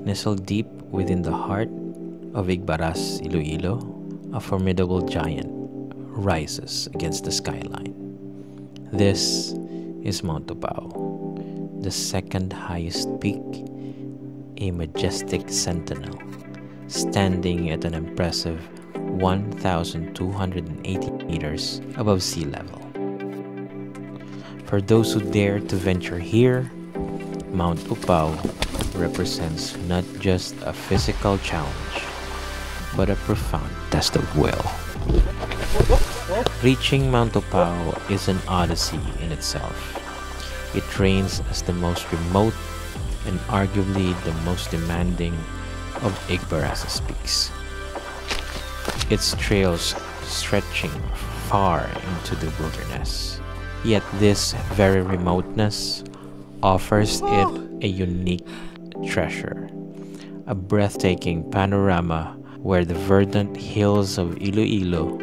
Nestled deep within the heart of Igbaras, Iloilo, a formidable giant rises against the skyline. This is Mount Upao, the second highest peak, a majestic sentinel, standing at an impressive 1,280 meters above sea level. For those who dare to venture here, Mount Upao represents not just a physical challenge, but a profound test of will. Reaching Mount Upao is an odyssey in itself. It reigns as the most remote and arguably the most demanding of Igbaras's peaks. Its trails stretching far into the wilderness. Yet this very remoteness offers it a unique treasure, a breathtaking panorama where the verdant hills of Iloilo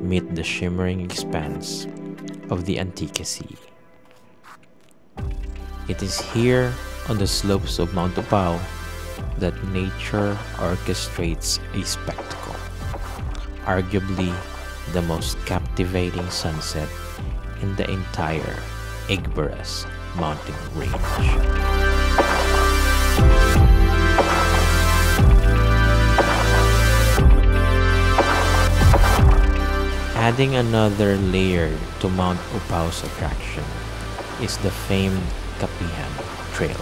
meet the shimmering expanse of the Antique Sea. It is here on the slopes of Mount Upao that nature orchestrates a spectacle, arguably the most captivating sunset in the entire Igbaras mountain range. Adding another layer to Mount Upao's attraction is the famed Kapihan Trail.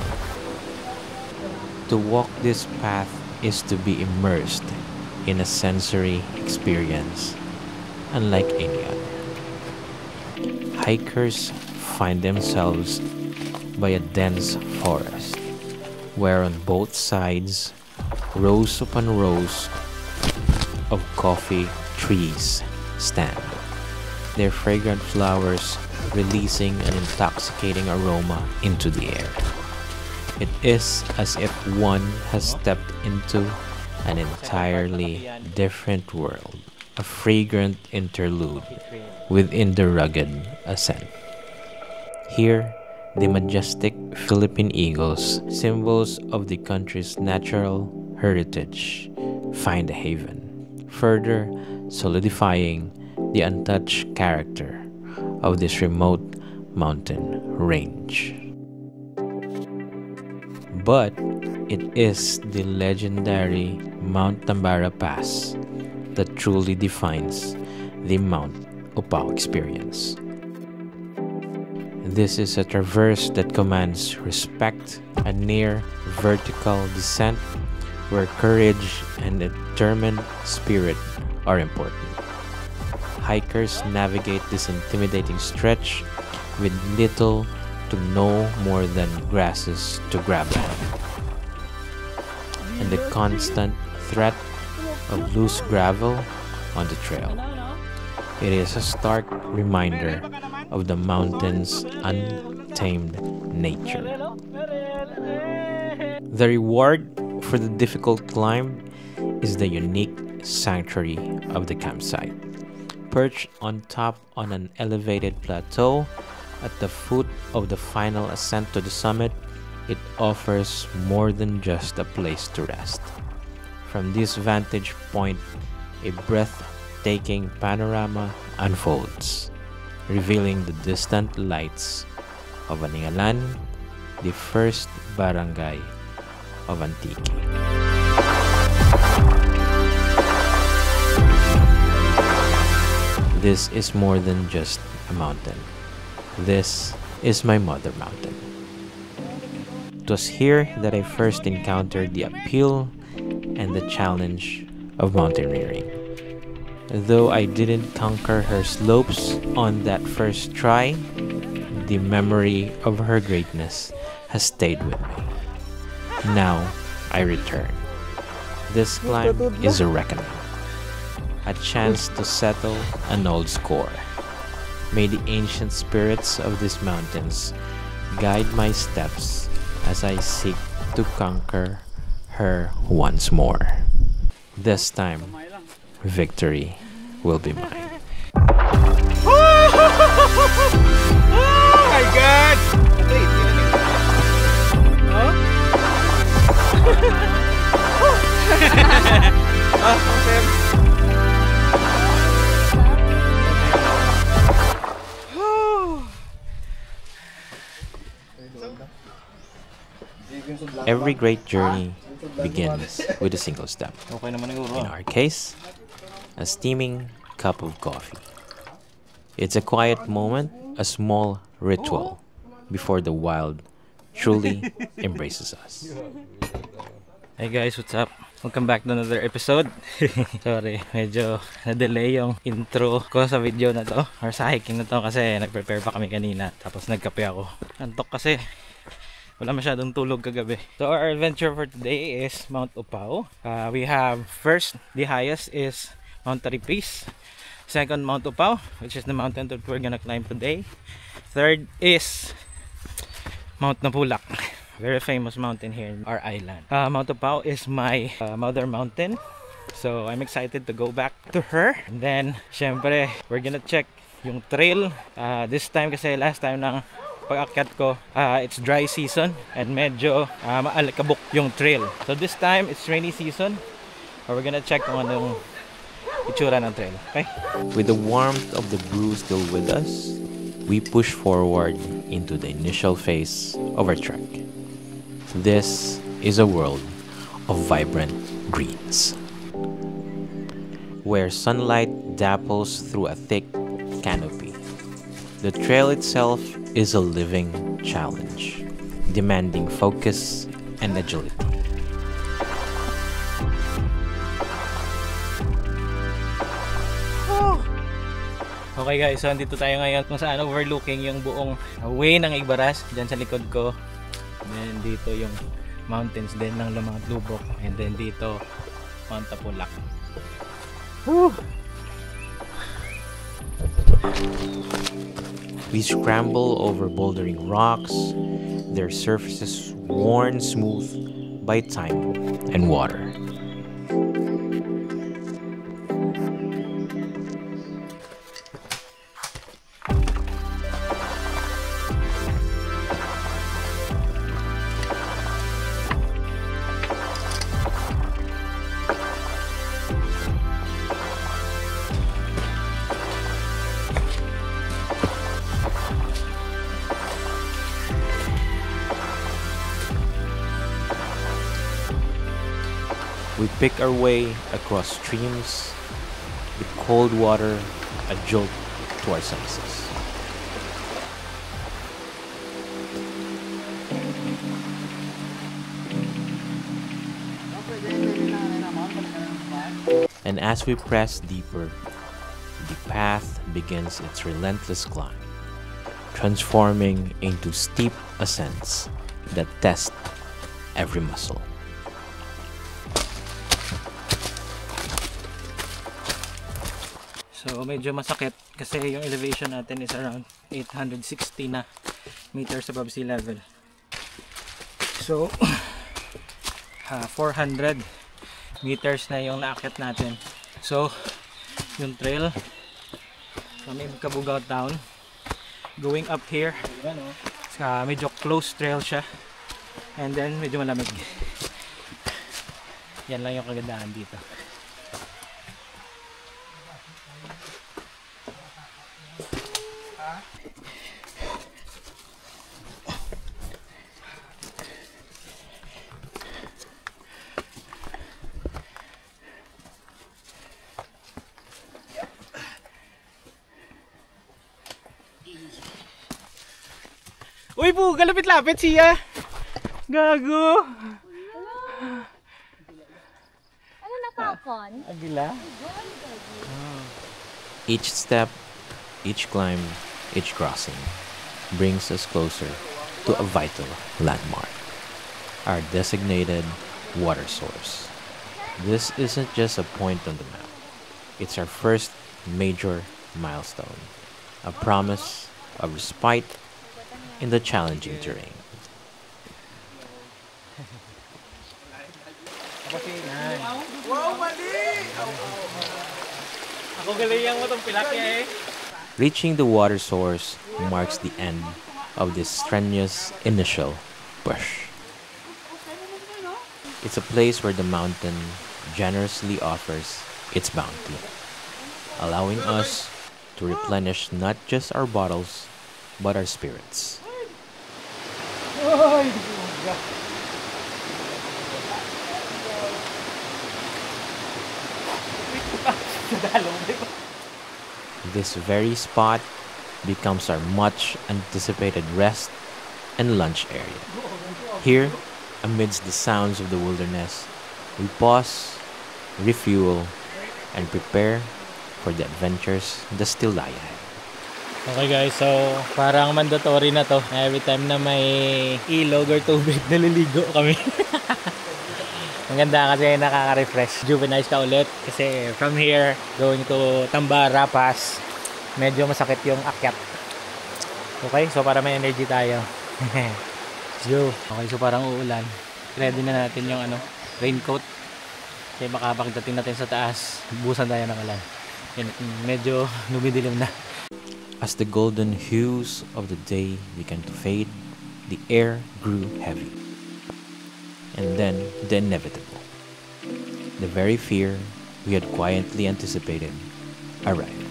To walk this path is to be immersed in a sensory experience unlike any other. Hikers find themselves by a dense forest, where on both sides, rows upon rows of coffee trees stand, their fragrant flowers releasing an intoxicating aroma into the air. It is as if one has stepped into an entirely different world, a fragrant interlude within the rugged ascent. Here, the majestic Philippine eagles, symbols of the country's natural heritage, find a haven, further solidifying the untouched character of this remote mountain range. But it is the legendary Mount Tambara Pass that truly defines the Mount Upao experience. This is a traverse that commands respect, a near vertical descent where courage and a determined spirit are important. Hikers navigate this intimidating stretch with little to no more than grasses to grab on, and the constant threat of loose gravel on the trail. It is a stark reminder of the mountain's untamed nature. The reward for the difficult climb is the unique sanctuary of the campsite. Perched on top on an elevated plateau at the foot of the final ascent to the summit, it offers more than just a place to rest. From this vantage point, a breathtaking panorama unfolds, revealing the distant lights of Aningalan, the first barangay of Antique. This is more than just a mountain. This is my mother mountain. It was here that I first encountered the appeal and the challenge of mountaineering. Though I didn't conquer her slopes on that first try, the memory of her greatness has stayed with me. Now I return. This climb is a reckoning, a chance to settle an old score. May the ancient spirits of these mountains guide my steps as I seek to conquer her once more. This time, victory will be mine. Oh my God! Huh? Every great journey begins with a single step. Okay naman siguro. In our case, a steaming cup of coffee. It's a quiet moment, a small ritual before the wild truly embraces us. Hey guys, what's up? Welcome back to another episode. Sorry, medyo na-delay yung intro ko sa video na to or sa hiking na to kasi nag-prepare pa kami kanina tapos nagkape ako. Antok kasi wala masyadong tulog kagabi. So our adventure for today is Mount Upao. We have first, the highest is Mount Taripis. Second, Mount Upao, which is the mountain that we're gonna climb today. Third is Mount Napulak, very famous mountain here in our island. Mount Upao is my mother mountain, so I'm excited to go back to her. And then syempre we're gonna check yung trail this time kasi last time ng pag-akyat ko it's dry season and medyo maalikabok yung trail. So this time it's rainy season, so we're gonna check kung anong itsura ng trail. Okay, with the warmth of the brew still with us, we push forward into the initial phase of our trek. This is a world of vibrant greens, where sunlight dapples through a thick canopy. The trail itself is a living challenge, demanding focus and agility. okay guys, so andito tayo ngayon kung saan overlooking yung buong way ng Igbaras dyan sa likod ko. And then dito yung mountains din ng Lamang Lubok. And then dito Mount Napulak. We scramble over bouldering rocks, their surfaces worn smooth by time and water. We pick our way across streams, with cold water a jolt to our senses. And as we press deeper, the path begins its relentless climb, transforming into steep ascents that test every muscle. So medyo masakit kasi yung elevation natin is around 860 na meters above sea level. So 400 meters na yung naakyat natin. So yung trail from Kabugao town going up here, medyo close trail siya and then medyo malamig. Yan lang yung kagandahan dito. Uy po, galapit-lapit siya. Gago. Ano nakakon? Agila. Each step, each climb, each crossing brings us closer to a vital landmark, our designated water source. This isn't just a point on the map. It's our first major milestone, a promise of respite in the challenging terrain. Reaching the water source marks the end of this strenuous initial push. It's a place where the mountain generously offers its bounty, allowing us to replenish not just our bottles, but our spirits. This very spot becomes our much anticipated rest and lunch area. Here, amidst the sounds of the wilderness, we pause, refuel, and prepare for the adventures that still lie ahead. Okay guys, so parang mandatory na to. Every time na may ilog or tubig, naliligo kami. Ang ganda kasi nakaka-refresh. Juvenize ka ulit kasi from here going to Tambara Pass, medyo masakit yung akyat. Okay, so para may energy tayo. Let's go. Okay, so parang uulan. Ready na natin yung raincoat. Kasi baka pagdating natin sa taas, busan tayo ng ulan. Medyo lumidilim na. As the golden hues of the day began to fade, the air grew heavy. And then the inevitable. The very fear we had quietly anticipated arrived.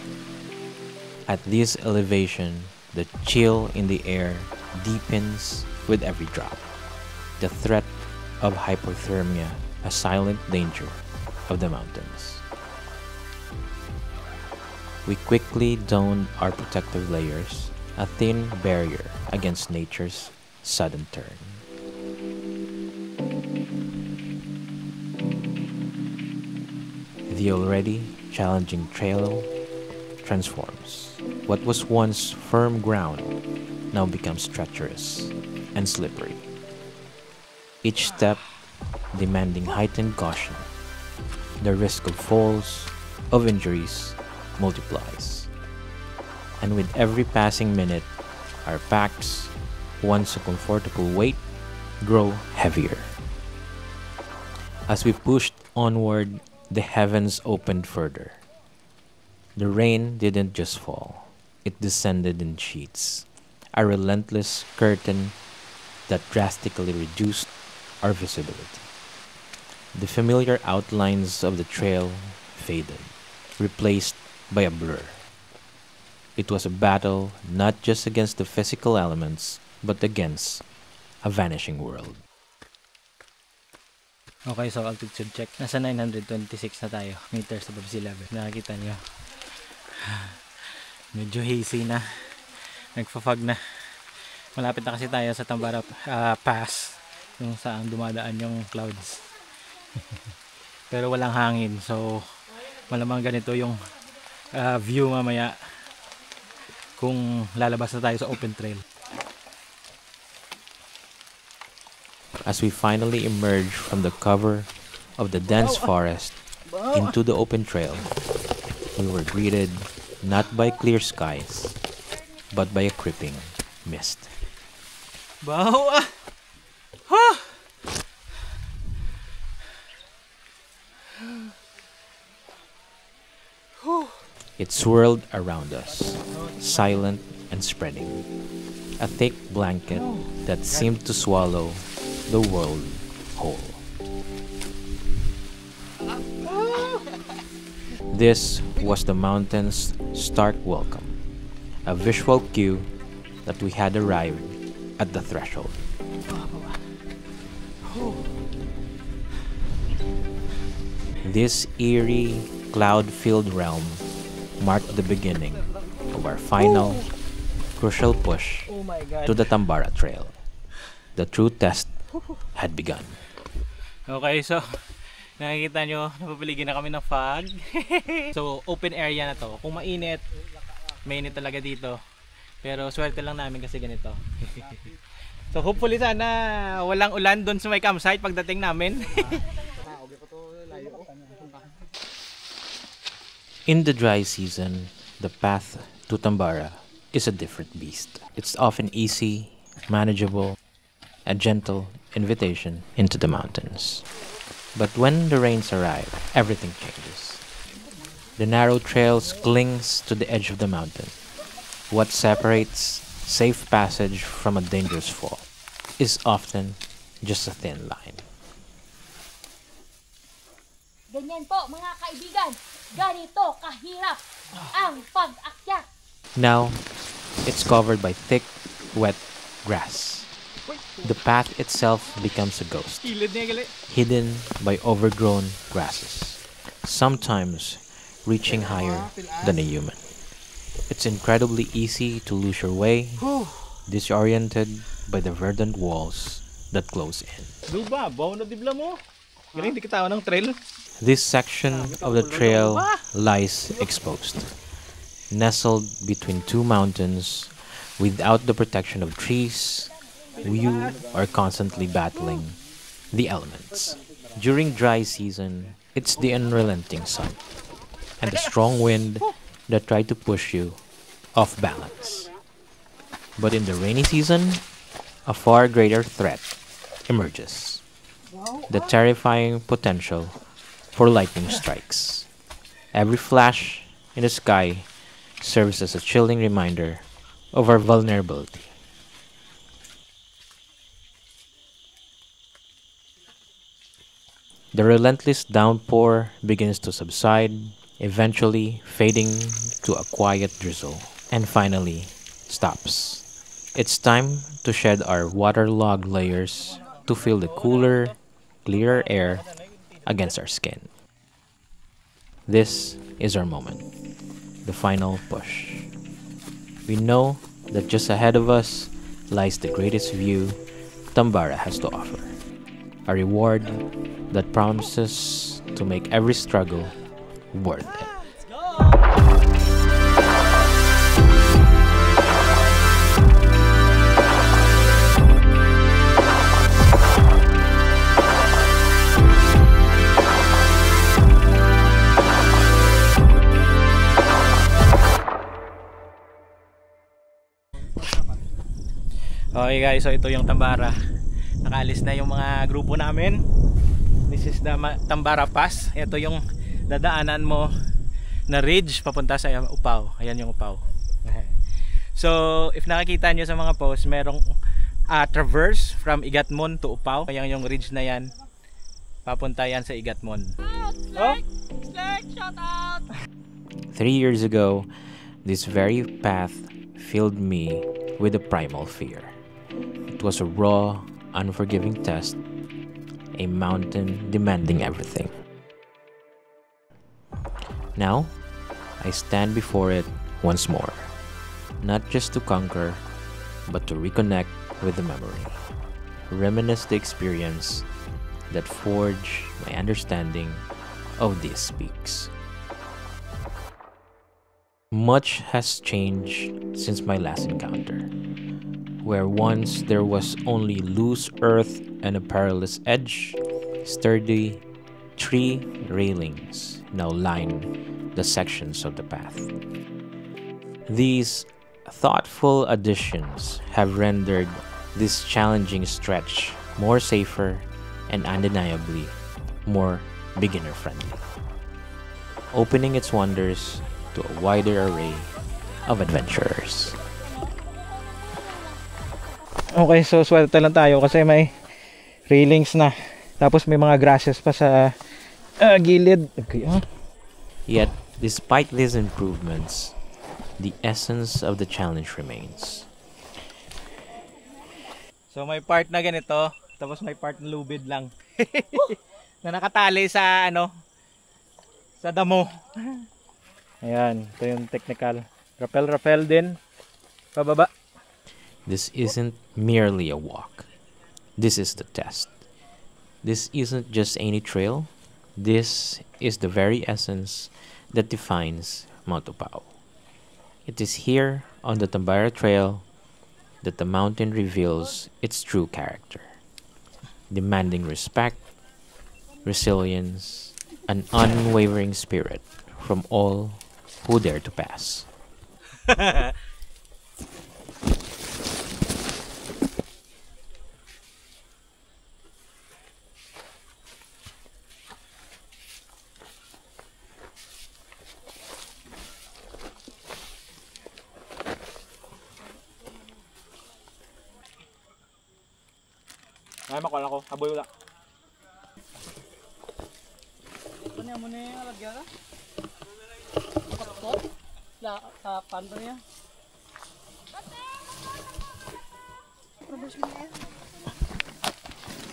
At this elevation, the chill in the air deepens with every drop. The threat of hypothermia, a silent danger of the mountains. We quickly donned our protective layers, a thin barrier against nature's sudden turn. The already challenging trail transforms. What was once firm ground now becomes treacherous and slippery. Each step demanding heightened caution. The risk of falls, of injuries, multiplies. And with every passing minute, our packs, once a comfortable weight, grow heavier. As we pushed onward, the heavens opened further. The rain didn't just fall, it descended in sheets, a relentless curtain that drastically reduced our visibility. The familiar outlines of the trail faded, replaced by a blur. It was a battle not just against the physical elements, but against a vanishing world. Okay, so altitude check. Nasa 926 na tayo meters above sea level. Nakikita nyo. Medyo hazy na. Nagfa-fog na. Malapit na kasi tayo sa Tambara Pass, yung saan dumadaan yung clouds. Pero walang hangin, so malamang ganito yung view mamaya kung lalabas na tayo sa open trail. As we finally emerge from the cover of the dense forest into the open trail, we were greeted not by clear skies, but by a creeping mist. Baho ah! It swirled around us, silent and spreading, a thick blanket that seemed to swallow the world whole. This was the mountain's stark welcome, a visual cue that we had arrived at the threshold. This eerie, cloud-filled realm marked the beginning of our final, crucial push to the Tambara Trail. The true test had begun. Okay, so nakikita nyo, napapaligid na kami ng fog. So open area na to. Kung mainit talaga dito. Pero swerte lang namin kasi ganito. So hopefully sana walang ulan doon sa may campsite pagdating namin. In the dry season, the path to Tambara is a different beast. It's often easy, manageable, a gentle invitation into the mountains. But when the rains arrive, everything changes. The narrow trails clings to the edge of the mountain. What separates safe passage from a dangerous fall is often just a thin line. Ganyan po mga kaibigan, ganito kahirap ang pag-akyat. Now, it's covered by thick, wet grass. The path itself becomes a ghost, hidden by overgrown grasses, sometimes reaching higher than a human. It's incredibly easy to lose your way, disoriented by the verdant walls that close in. Duba, bawa na dibla mo. Galing di kita ng trail. This section of the trail lies exposed, nestled between two mountains. Without the protection of trees, you are constantly battling the elements. During dry season, it's the unrelenting sun and the strong wind that try to push you off balance. But in the rainy season, a far greater threat emerges. The terrifying potential for lightning strikes. Every flash in the sky serves as a chilling reminder of our vulnerability. The relentless downpour begins to subside, eventually fading to a quiet drizzle, and finally stops. It's time to shed our waterlogged layers to feel the cooler, clearer air against our skin. This is our moment, the final push. We know that just ahead of us lies the greatest view Tambara has to offer. A reward that promises to make every struggle worth it. Okay guys, so ito yung Tambara. Nakaalis na yung mga grupo namin. This is the Tambara Pass. Ito yung dadaanan mo na ridge papunta sa Upaw. Ayan yung Upaw. So if nakikita nyo sa mga posts, merong traverse from Igatmon to Upaw. Ayan yung ridge na yan, papunta yan sa Igatmon. Shout out! 3 years ago, this very path filled me with a primal fear. It was a raw, unforgiving test, a mountain demanding everything. Now, I stand before it once more, not just to conquer, but to reconnect with the memory, reminisce the experience that forged my understanding of these peaks. Much has changed since my last encounter. Where once there was only loose earth and a perilous edge, sturdy tree railings now line the sections of the path. These thoughtful additions have rendered this challenging stretch more safer and undeniably more beginner-friendly, opening its wonders to a wider array of adventurers. Okay, so swerte lang tayo kasi may railings na. Tapos may mga grasses pa sa gilid. Okay, Yet, despite these improvements, the essence of the challenge remains. So may part na ganito, tapos may part na lubid lang. Na nakatali sa sa damo. Ayan, ito yung technical. Rappel din. Pababa. This isn't merely a walk. This is the test. This isn't just any trail. This is the very essence that defines Mount Upao. It is here on the Tambara Trail that the mountain reveals its true character, demanding respect, resilience, an unwavering spirit from all who dare to pass. Ay, makuha ko. Aboy wala. Ito niya muna yung alagyan ka? Kapot? Sa pando niya?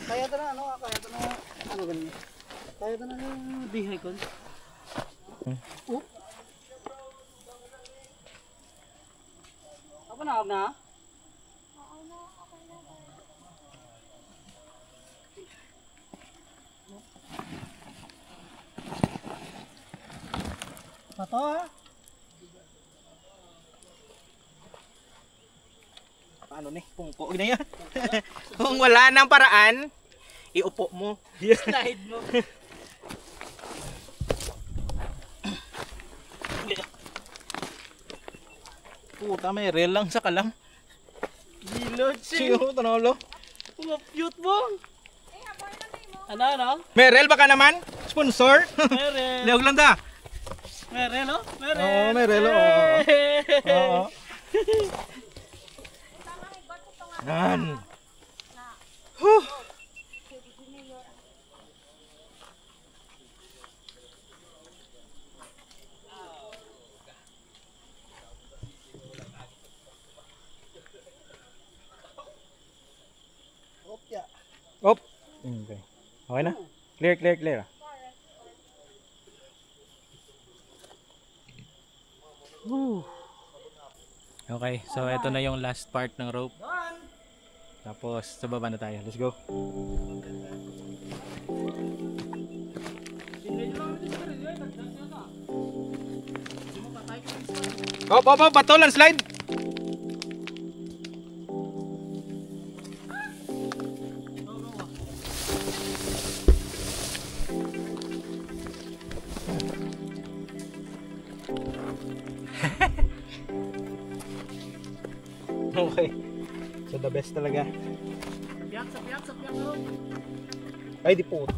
Kaya ito na, kaya ito na, ganun. Kaya ito na yung dihay ko. Apa na, na? Pato ha? Paano ni? Pungko na yan. Kung wala nang paraan, iupo mo. Slide mo. Puta, may reel lang sa kalang. Gilod Siyo, tanolo. Pumapyut mo. Ano? Merel baka naman? Sponsor? Merel. Leog lang da. Merel, oh. Merel. Oo, Merel, oo. Yan. Huh. Op. Okay. Okay na? Clear. Woo. Okay, so ito na yung last part ng rope. Tapos sa baba na tayo. Let's go. Op, bato lang slide. Okay. So the best talaga. Sapiak, oh. Ay, di po.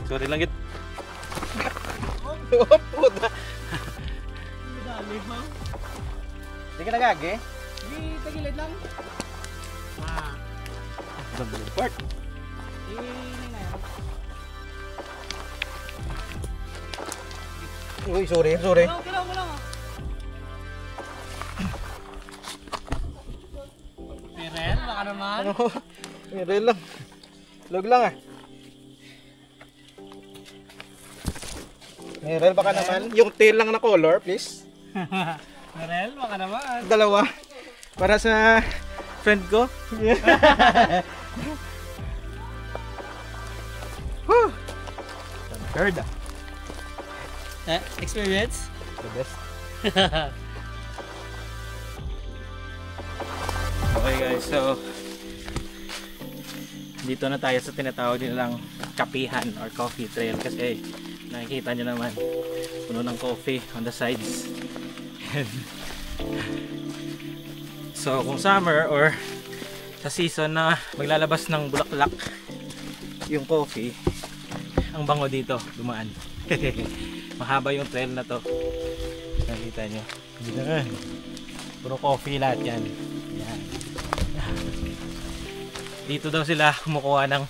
Sorry lang git. Oh, puta. Dali mo. Di ka nagagi? Hindi, tagilid lang. Sa blue part. Uy, sorry. Galaw mo lang, oh. Merel, baka naman. Ano? Meron lang. Log lang ah. Merel baka naman. Yung tail lang na color, please. Merel, baka naman. Dalawa. Para sa friend ko. Whew. Third ah. Experience? The best. Okay guys, so dito na tayo sa tinatawag nilang kapihan or coffee trail kasi nakikita nyo naman puno ng coffee on the sides. So kung summer or sa season na maglalabas ng bulaklak yung coffee, ang bango dito dumaan. Mahaba yung trail na to, nakita nyo dito na, puro coffee lahat yan. Yan. Dito daw sila kumukuha ng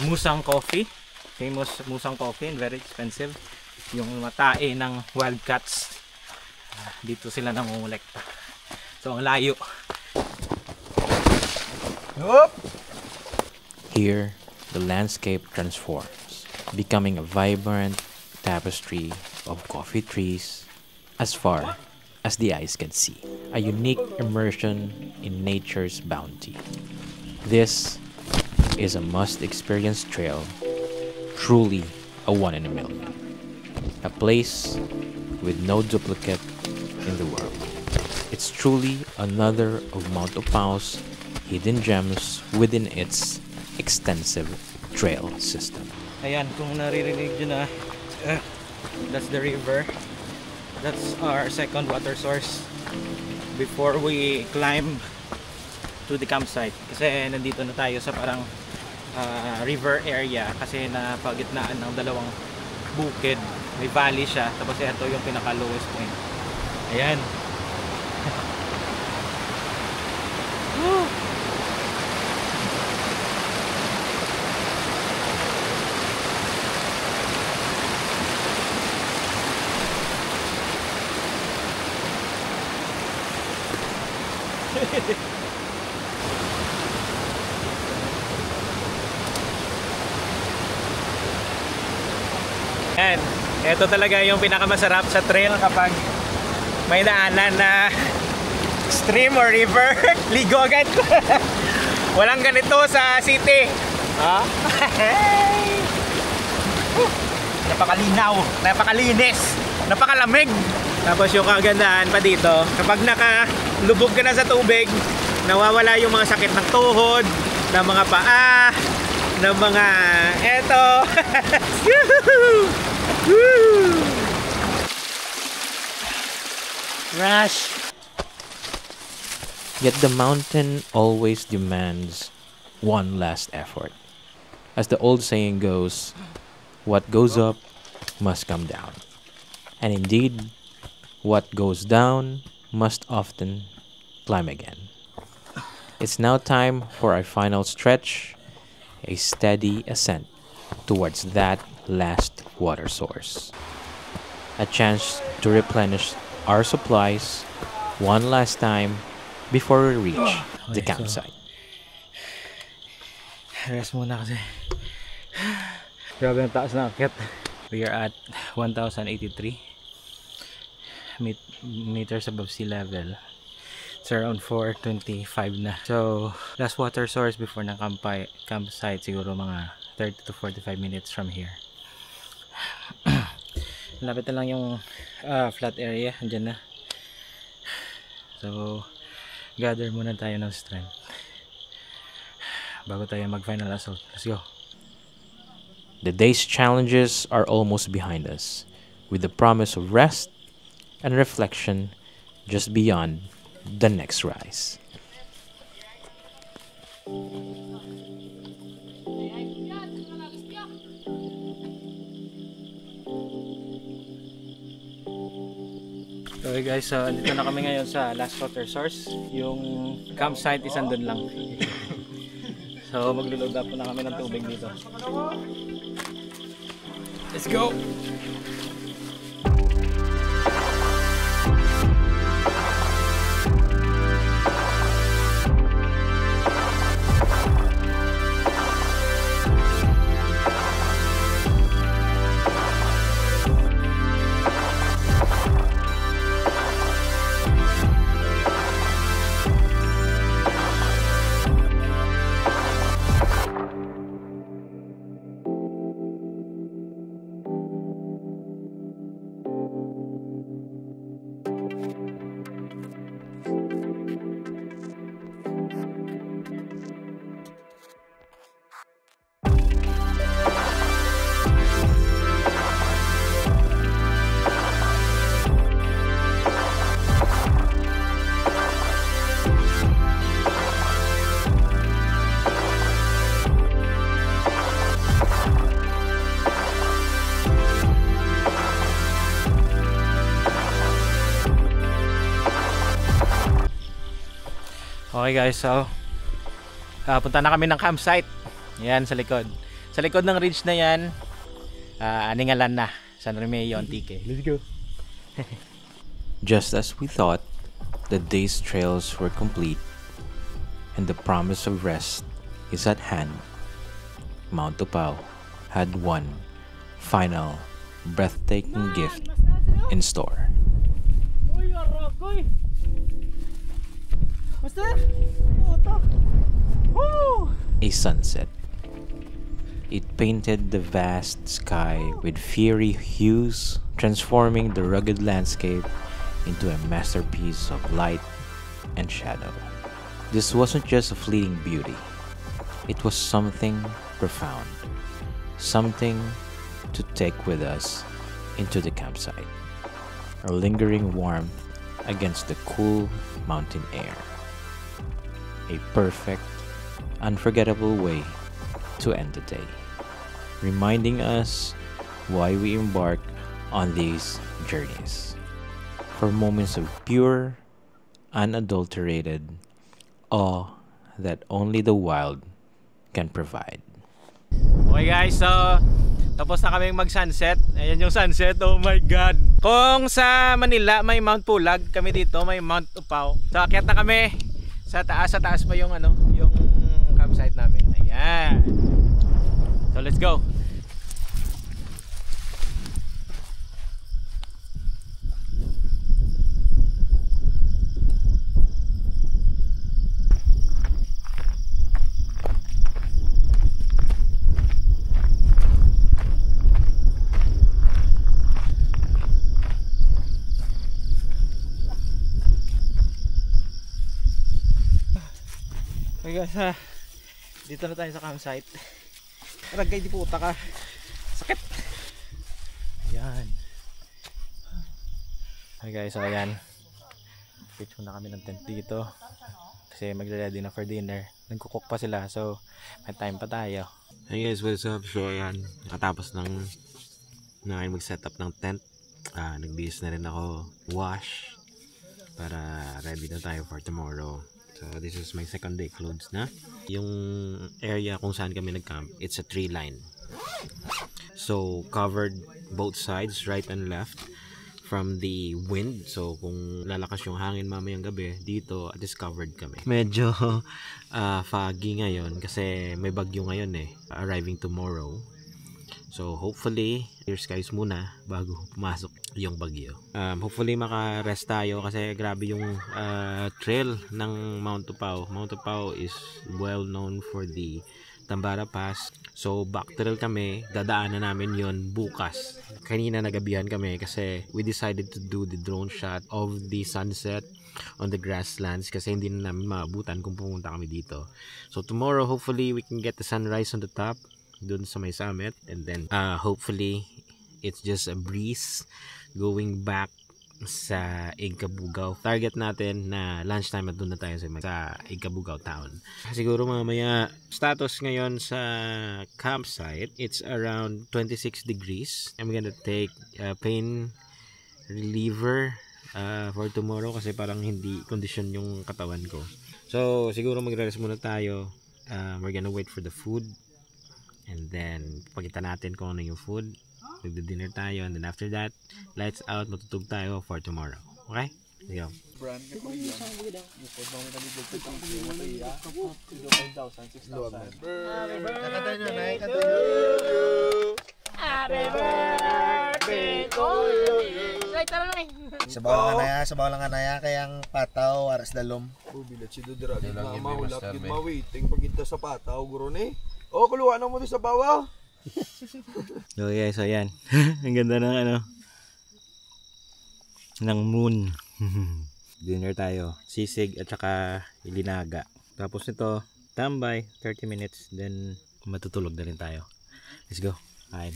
musang coffee, famous musang coffee and very expensive, yung matae ng wildcats. Dito sila nangungulekta. So ang layo. Here, the landscape transforms, becoming a vibrant tapestry of coffee trees as far as the eyes can see. A unique immersion in nature's bounty. This is a must-experience trail, truly a one in a million. A place with no duplicate in the world. It's truly another of Mount Opau's hidden gems within its extensive trail system. Ayan, kung naririnig nyo na, that's the river. That's our second water source before we climb to the campsite. Kasi nandito na tayo sa parang river area kasi napagitnaan ng dalawang bukid. May valley siya, tapos ito yung pinaka lowest point. Ayan. Yan. Ito talaga yung pinakamasarap sa trail kapag may daanan na stream or river. Ligo agad. Walang ganito sa city. Ha? Napakalinaw, napakalinis, napakalamig. Tapos yung kagandahan pa dito, kapag nakalubog ka na sa tubig, nawawala yung mga sakit ng tuhod, ng mga paa, ng mga eto. Rush. Yet the mountain always demands one last effort. As the old saying goes, what goes up must come down. And indeed, what goes down must often climb again. It's now time for our final stretch, a steady ascent towards that last water source. A chance to replenish our supplies one last time before we reach the campsite. Rest muna kasi. Grabe ang taas na akyat. We are at 1,083 meters above sea level. It's around 4:25 na. So, last water source before ng campsite siguro mga 30 to 45 minutes from here. Lapit na lang yung flat area. Andyan na. So, gather muna tayo ng strength bago tayo mag final assault. Let's go. The day's challenges are almost behind us, with the promise of rest and reflection just beyond the next rise. Okay guys, so dito na kami ngayon sa last water source. Yung campsite is andun lang. So maglo-load up na kami ng tubig dito. Let's go! Okay guys, so punta na kami ng campsite. Yan sa likod. Sa likod ng ridge na yan, Aningalan na, San Remeo, Antique. Let's go. Just as we thought, the day's trails were complete and the promise of rest is at hand. Mount Tupao had one final breathtaking gift in store. A sunset. It painted the vast sky with fiery hues, transforming the rugged landscape into a masterpiece of light and shadow. This wasn't just a fleeting beauty. It was something profound, something to take with us into the campsite, a lingering warmth against the cool mountain air. A perfect, unforgettable way to end the day, reminding us why we embark on these journeys, for moments of pure, unadulterated awe that only the wild can provide. Okay guys, so tapos na kaming mag-sunset. Ayan yung sunset, oh my god. Kung sa Manila may Mount Pulag, kami dito may Mount Tupao. So akyat na kami sa taas pa yung yung campsite namin. Ayan. So let's go. Okay guys, dito na tayo sa campsite. Ragay di puta ka. Sakit. Ayan. Okay guys, so ayan. Pitch muna kami ng tent dito. Kasi magre-ready na for dinner. Nagkukook pa sila, so may time pa tayo. Hey guys, what's up? So ayan, nakatapos ng mag-set up ng tent. Nagbihis na rin ako wash para ready na tayo for tomorrow. So this is my second day clothes na. Yung area kung saan kami nag-camp, it's a tree line. So covered both sides, right and left, from the wind. So kung lalakas yung hangin mamayang gabi, dito at least covered kami. Medyo foggy ngayon kasi may bagyo ngayon arriving tomorrow. So hopefully clear skies muna bago pumasok yung bagyo. Hopefully maka-rest tayo kasi grabe yung trail ng Mount Tupao. Mount Tupao is well known for the Tambara Pass. So back trail kami, dadaanan namin yon bukas. Kanina nagabihan kami kasi we decided to do the drone shot of the sunset on the grasslands kasi hindi na namin maabutan kung pumunta kami dito. So tomorrow hopefully we can get the sunrise on the top dun sa may summit, and then hopefully it's just a breeze going back sa Igkabugaw. Target natin na lunchtime at doon na tayo sa Igkabugaw town. Siguro mamaya status ngayon sa campsite, it's around 26 degrees. I'm gonna take pain reliever for tomorrow kasi parang hindi condition yung katawan ko. So siguro magre-rest muna tayo. We're gonna wait for the food. And then, pakita natin kung ano yung food. Magdi-dinner tayo. And then after that, lights out, matutug tayo for tomorrow. Okay? Let's go. Happy birthday to you. Sabaw lang anaya kayang pataw aras dalom. Bilat si Dudra gid mahulap gid mawaiting pagita sa pataw guro ni. Oh, kuluan mo sa bawa. So guys, so ayan. Ang ganda ng ng moon. Dinner tayo. Sisig at saka ilinaga. Tapos ito, tambay, 30 minutes. Then matutulog na rin tayo. Let's go. Kain.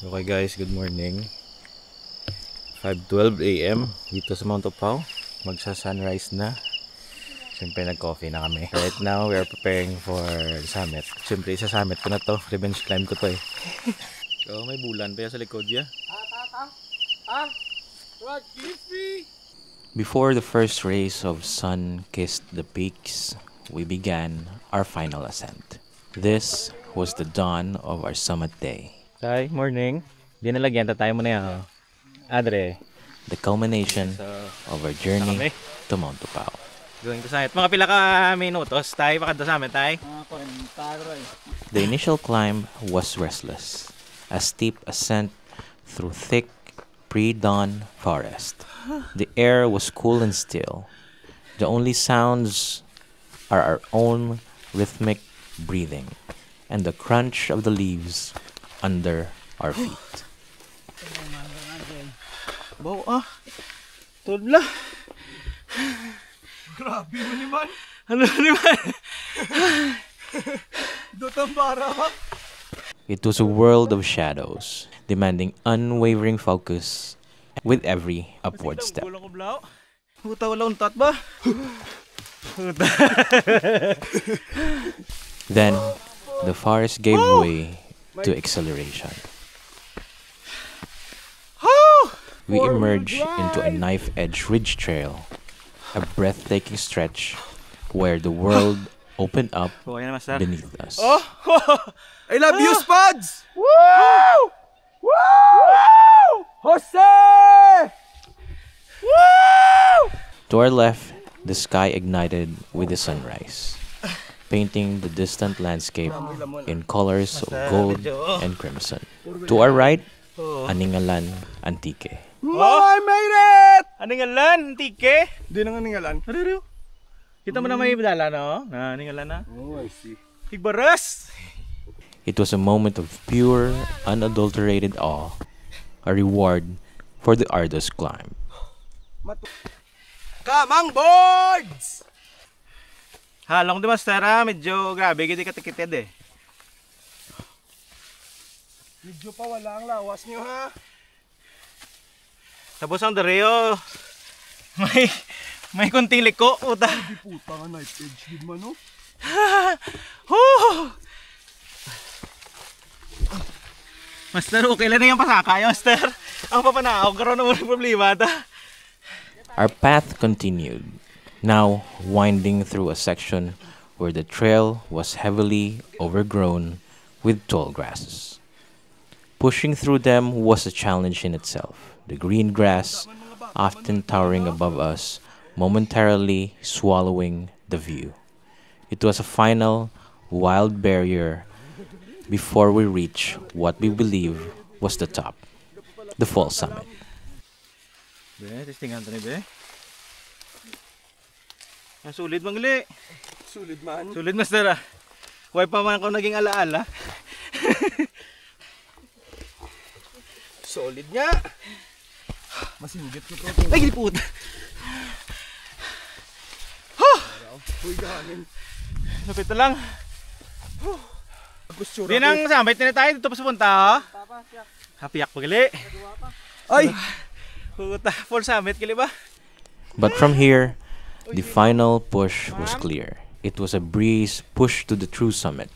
Okay guys, good morning. 5:12 AM dito sa Mount Tupao. Magsa-sunrise na. Siyempre nag-coffee na kami. Right now, we are preparing for the summit. Siyempre sa summit ko na to. Revenge climb ko to So, may bulan pa sa likod ya. Before the first rays of sun kissed the peaks, we began our final ascent. This was the dawn of our summit day. Hi, morning. Di nalagyan, tayo muna yan. Adre. The culmination of our journey to Mount Tupao. Going to summit. Mga pila ka minutos, tayo pakad sa summit, tayo. The initial climb was restless, a steep ascent through thick pre-dawn forest. The air was cool and still. The only sounds are our own rhythmic breathing and the crunch of the leaves under our feet. Bawa Tudla. Grabe mo naman. Ano naman? Tambara. It was a world of shadows, demanding unwavering focus with every upward step. Huta wala untat ba? Then, the forest gave way to acceleration. We emerged into a knife-edge ridge trail, a breathtaking stretch where the world opened up beneath us. I love you, Spuds! Woo! Woo! Jose! Woo! To our left, the sky ignited with the sunrise, painting the distant landscape in colors of gold and crimson. To our right, Aningalan Antique, I made it! Anong ngalan? Tike? Di na nga ningalan. Ariyo. Kita mo na may medala, no? Na, anong ngalan na? Oh, I see. Higbaras! It was a moment of pure, unadulterated awe, a reward for the arduous climb. Kamang boards! Halong di master ha, medyo grabe, hindi katikitid eh. Medyo pa wala ang lawas nyo ha. Tapos ang dareo, may kunting liko, puta. Di puta nga knife edge din man no? Master, okay lang na yung pasakay, master. Ang papanaaw, karoon na muna problema ata. Our path continued, now winding through a section where the trail was heavily overgrown with tall grasses. Pushing through them was a challenge in itself, the green grass often towering above us, momentarily swallowing the view. It was a final, wild barrier before we reach what we believe was the top, the fall summit. Be, testingan to ni Be. Ang sulit mangli. Sulit man. Sulit master ah. Huwag pa man ako naging alaala. Solid nga. Masinggit ko to. Ay, di puta. Uy, ganin. Lapit na lang. Agustura. Di nang samay na tayo dito pa sa punta ha. Hapiyak pa gali. Ay! Puta, full summit gali ba? But from here, the final push was clear. It was a breeze push to the true summit.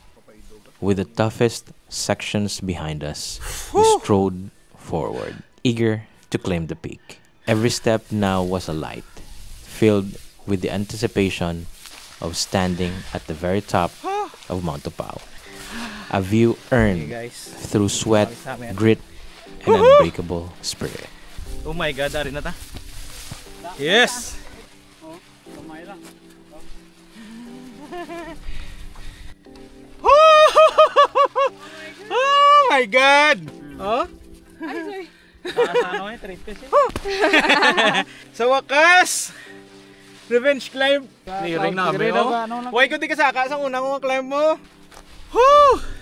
With the toughest sections behind us, we strode forward, eager to claim the peak. Every step now was a light, filled with the anticipation of standing at the very top of Mount Tupao. A view earned through sweat, grit, and unbreakable spirit. Oh my god, dari na ta. Yes! Oh my god! Oh? Sa wakas! Revenge climb! Clearing namin oh. Huwag ko di kasaka sa unang mga climb mo. Woo!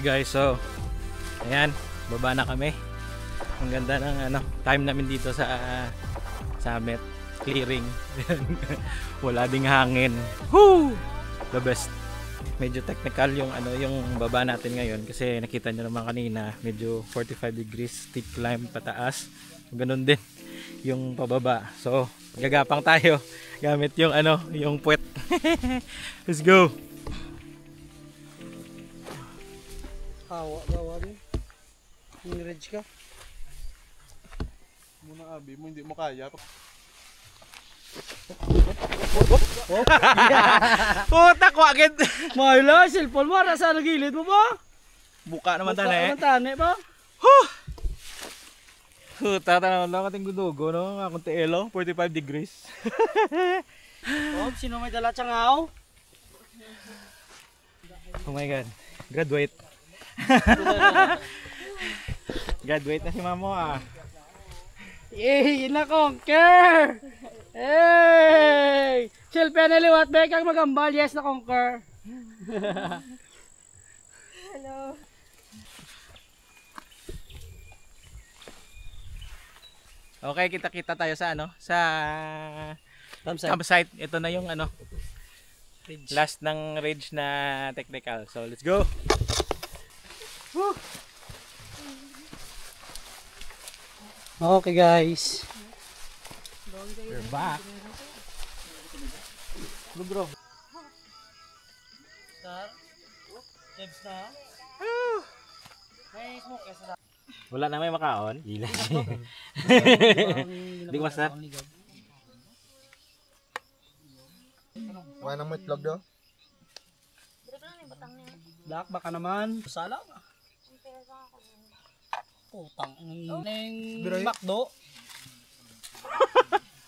Guys, so ayan, baba na kami. Ang ganda ng time namin dito sa summit, clearing. Wala ding hangin. Woo! The best. Medyo technical yung yung baba natin ngayon kasi nakita nyo naman kanina, medyo 45 degrees steep climb pataas. Ganun din yung pababa. So, gagapang tayo gamit yung yung puwet. Let's go. Gawa din. Ni-rage ka. Muna abi mo, hindi mo kaya. Puta ko agad. Mahila, cellphone mo. Nasa nagilid mo ba? Buka naman Buka tane. naman tane ba? Puta, tanaw lang kating gudugo, no? Akong teelo, 45 degrees. Oh, sino may dala tsangaw? Oh my god. Graduate. Graduate na si mamo ah. Yay! Na-conquer! Hey! Selfie na liwat ba kang magambal? Yes, na-conquer. Hello. Okay, kita-kita tayo sa ano? Sa campsite. Ito na yung ano, last ng ridge na technical. So, let's go! Woo! Okay guys. We're back. Bro. Sir, Debs na. May smoke sa Wala na may makaon. Gila. Hindi ko masarap. Wala nang itlog daw. Black baka naman. Sala. Putang ng McDo.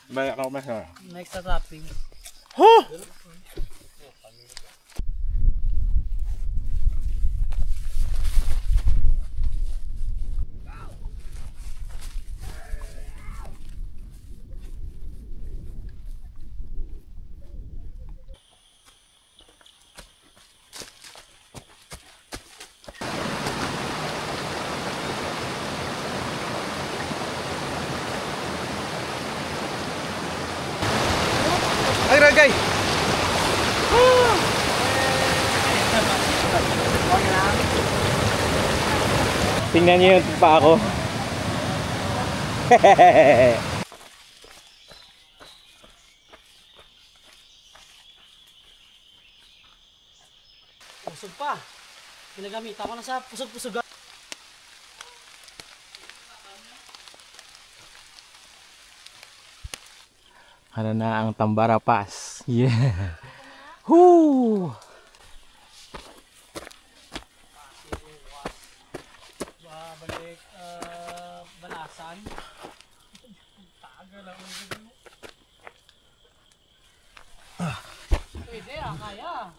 Balik ako masarap. Next sa topping. Ay, ragay! Tingnan niyo yung pa ako. Pusog pa. Ginagamit ako na sa pusog-pusog. Ano na ang Tambara Pass. Yeah. Woo! Balik balasan. Tagal lang. Pwede kaya.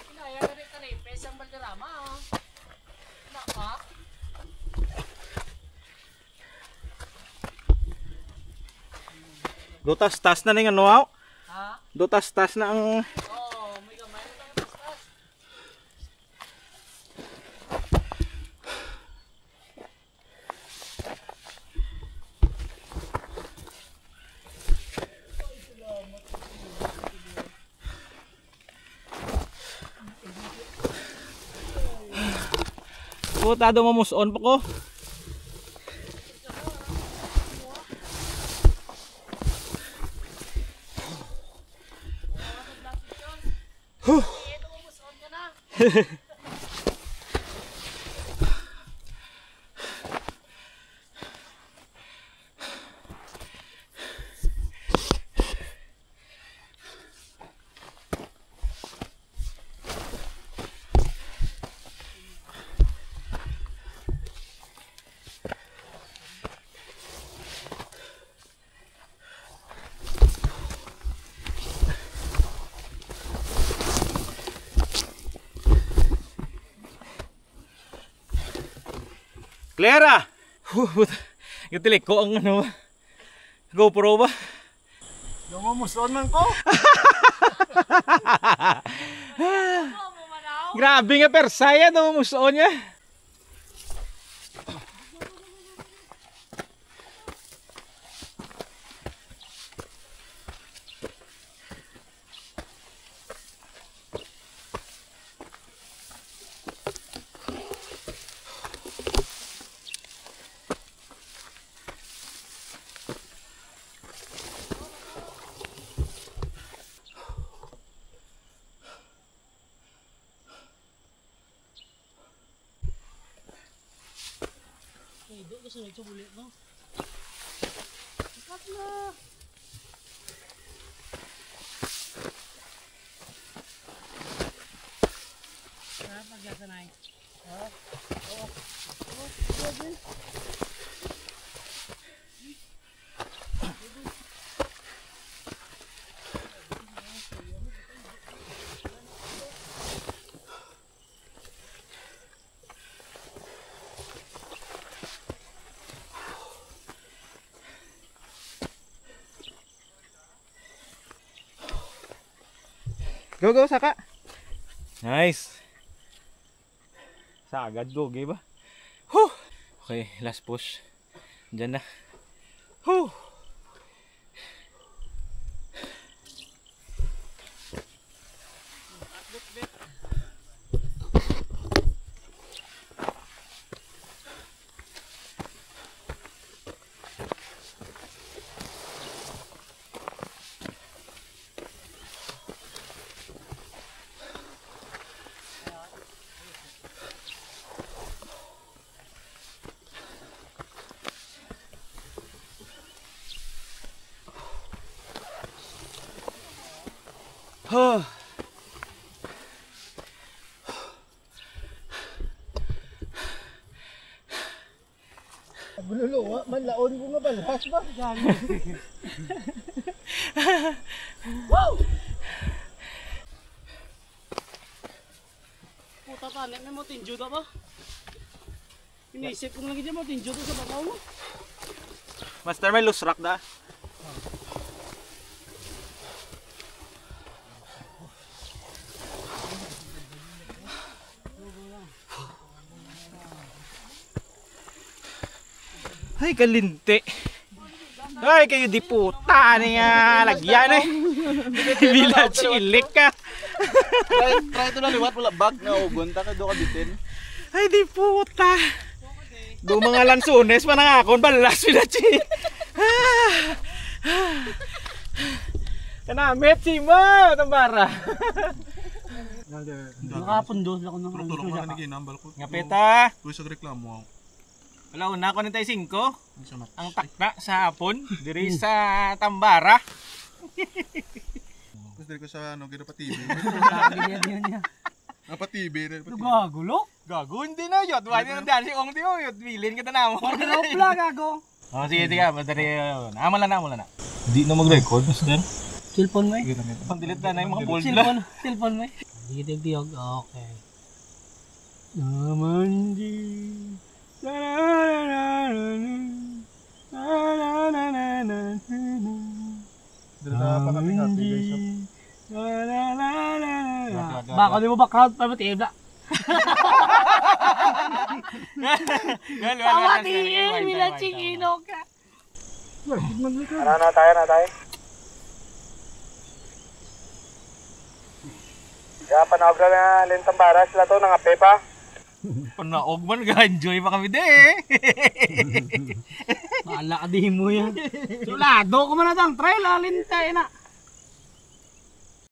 Kaya ka rin pesang Balderrama. Naka. Dutas-tas na ning ano, wow? Ha? Dutas-tas na ang... Oo, may gamay na tayo pastas. Puta, dumamuson pa ko. Clara! Yung tilik ko ang ano, GoPro ba? Dumumusod man ko. Grabe nga persaya, dumuson niya. Ido kasi nagsubulit no. Ikat na. Pagyasa na eh. Go, go, saka. Nice. Sagad, go, ba? Okay, last push. Diyan na. Whew! Bululuwa, manlaon ko nga balas ba? Puta tanik may mo tinjo da ba? Inisip ko lang dyan mo tinjo sa bakaw mo. Master, may loose rock da. Ay, kalinti. Ay, kayo di puta niya. Lagyan eh. Bila chilik ka. Try ito na liwat, wala bag na ugon, taka do ka bitin. Ay, di puta. Do mga lansunes pa nangakon, balas pila chilik. Kanamit si mo, tambara. Nakapundos ako ng Tulong mo na ginambal ko. Ngapeta. Kuwi sa reklamo. Wala una ko na tayo 5. Ang takna sa hapon, diri sa Tambara. Tapos dito ko sa ano, gina pa TV. niya. Pa TV. Gagulo? Gago, hindi na yun. Wala nang daan si Ong Tio. Bilin kita na mo. Pla gago. Oh, sige, sige. Madari yun. Amala na. Hindi na mag-record, Master. Cellphone mo eh. Pang-delete na yung mga bold na. Cellphone mo eh. Hindi kita biyog. Okay. Naman di. Baka di mo ba crowd pa mati ebla? Pamatiin, milaching ino ka. Na tayo. Kaya panawag na lintang bara sila to, nangape pa. Panaog man, ga-enjoy pa kami di eh. Maala ka di mo yan. Sulado ko man na tang trail, alin tayo na.